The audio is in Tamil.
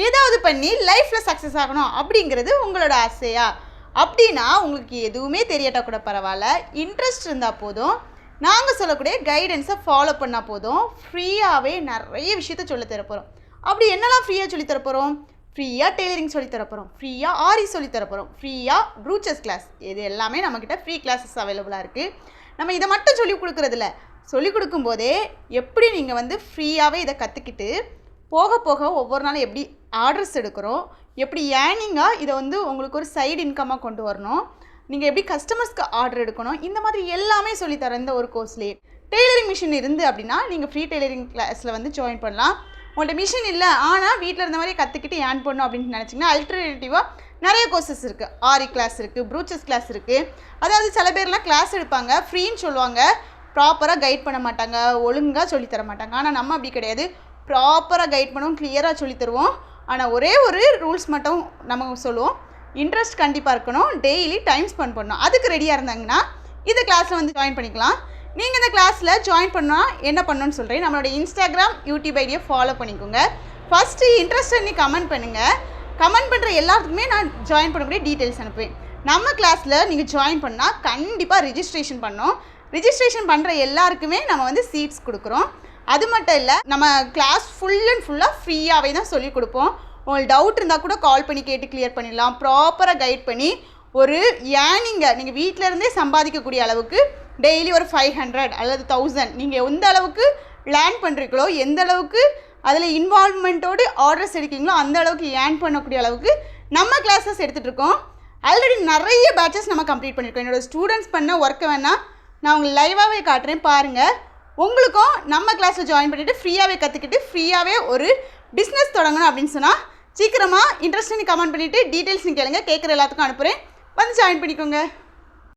ஏதாவது பண்ணி லைஃப்பில் சக்ஸஸ் ஆகணும் அப்படிங்கிறது உங்களோட ஆசையா? அப்படின்னா உங்களுக்கு எதுவுமே தெரியட்டா கூட பரவாயில்ல, இன்ட்ரெஸ்ட் இருந்தால் போதும், நாங்கள் சொல்லக்கூடிய கைடன்ஸை ஃபாலோ பண்ணால் போதும், ஃப்ரீயாகவே நிறைய விஷயத்த சொல்லித் தரப்போகிறோம். அப்படி என்னெல்லாம் ஃப்ரீயாக சொல்லித் தரப்போகிறோம்? ஃப்ரீயாக டெய்லரிங் சொல்லித் தரப்போகிறோம், ஃப்ரீயாக ஆரி சொல்லித் தரப்போகிறோம், ஃப்ரீயாக ப்ரூச்சஸ் கிளாஸ். இது எல்லாமே நம்மக்கிட்ட ஃப்ரீ கிளாஸஸ் அவைலபிளாக இருக்குது. நம்ம இதை மட்டும் சொல்லிக் கொடுக்குறதில்ல, சொல்லிக் கொடுக்கும்போதே எப்படி நீங்கள் ஃப்ரீயாகவே இதை கற்றுக்கிட்டு போக போக ஒவ்வொரு நாளும் எப்படி ஆர்டர்ஸ் எடுக்கிறோம், எப்படி ஏர்னிங்காக இதை உங்களுக்கு ஒரு சைடு இன்கமாக கொண்டு வரணும், நீங்கள் எப்படி கஸ்டமர்ஸ்க்கு ஆர்டர் எடுக்கணும், இந்த மாதிரி எல்லாமே சொல்லித்தரேன் இந்த ஒரு கோர்ஸ்லேயே. டெய்லரிங் மிஷின் இருந்து அப்படின்னா நீங்கள் ஃப்ரீ டெய்லரிங் கிளாஸில் ஜாயின் பண்ணலாம். உங்கள்கிட்ட மிஷின் இல்லை ஆனால் வீட்டில் இருந்த மாதிரி கற்றுக்கிட்டு ஏர்ன் பண்ணணும் அப்படின்னு நினச்சிங்கன்னா அல்டர்னேட்டிவாக நிறைய கோர்சஸ் இருக்குது. ஆரி கிளாஸ் இருக்குது, ப்ரூச்சஸ் கிளாஸ் இருக்குது. அதாவது சில பேர்லாம் கிளாஸ் எடுப்பாங்க, ஃப்ரீன்னு சொல்லுவாங்க, ப்ராப்பராக கைட் பண்ண மாட்டாங்க, ஒழுங்காக சொல்லித்தர மாட்டாங்க. ஆனால் நம்ம அப்படி கிடையாது, ப்ராப்பராக கைட் பண்ணுவோம், கிளியராக சொல்லித்தருவோம். ஆனால் ஒரே ஒரு ரூல்ஸ் மட்டும் நம்ம சொல்லுவோம், இன்ட்ரெஸ்ட் கண்டிப்பாக இருக்கணும், டெய்லி டைம் ஸ்பெண்ட் பண்ணணும். அதுக்கு ரெடியாக இருந்தாங்கன்னா இந்த கிளாஸில் ஜாயின் பண்ணிக்கலாம். நீங்கள் இந்த கிளாஸில் ஜாயின் பண்ணால் என்ன பண்ணணும்னு சொல்கிறேன். நம்மளோட இன்ஸ்டாகிராம், யூடியூப் ஐடியை ஃபாலோ பண்ணிக்கோங்க. ஃபஸ்ட்டு இன்ட்ரெஸ்ட் கமெண்ட் பண்ணுங்கள். கமெண்ட் பண்ணுற எல்லாத்துக்குமே நான் ஜாயின் பண்ணக்கூடிய டீட்டெயில்ஸ் அனுப்புவேன். நம்ம கிளாஸில் நீங்கள் ஜாயின் பண்ணால் கண்டிப்பாக ரிஜிஸ்ட்ரேஷன் பண்ணோம். ரிஜிஸ்ட்ரேஷன் பண்ணுற எல்லாருக்குமே நம்ம சீட்ஸ் கொடுக்குறோம். அது மட்டும் இல்லை, நம்ம கிளாஸ் ஃபுல் அண்ட் ஃபுல்லாக ஃப்ரீயாகவே தான் சொல்லிக் கொடுப்போம். உங்களுக்கு டவுட் இருந்தால் கூட கால் பண்ணி கேட்டு கிளியர் பண்ணிடலாம். ப்ராப்பராக கைட் பண்ணி ஒரு நீங்கள் வீட்டில் இருந்தே சம்பாதிக்கக்கூடிய அளவுக்கு டெய்லி ஒரு 500 அல்லது 1000 நீங்கள் எந்த அளவுக்கு லேர்ன் பண்ணுறீங்களோ, எந்த அளவுக்கு அதில் இன்வால்வ்மெண்ட்டோடு ஆர்டர்ஸ் எடுக்கிறீங்களோ அந்த அளவுக்கு ஏர்ன் பண்ணக்கூடிய அளவுக்கு நம்ம கிளாஸஸ் எடுத்துகிட்ருக்கோம். ஆல்ரெடி நிறைய பேட்சஸ் நம்ம கம்ப்ளீட் பண்ணியிருக்கோம். என்னோடய ஸ்டூடெண்ட்ஸ் பண்ண ஒர்க்கை வேணால் நான் உங்களுக்கு லைவாகவே காட்டுறேன், பாருங்கள். உங்களுக்கும் நம்ம கிளாஸில் ஜாயின் பண்ணிவிட்டு ஃப்ரீயாகவே கற்றுக்கிட்டு ஃப்ரீயாகவே ஒரு பிஸ்னஸ் தொடங்கணும் அப்படின்னு சொன்னால் சீக்கிரமாக இன்ட்ரெஸ்ட்னு கமெண்ட் பண்ணிவிட்டு டீட்டெயில்ஸ் கேளுங்க, கேட்குற எல்லாத்துக்கும் அனுப்புகிறேன், ஜாயின் பண்ணிக்கோங்க.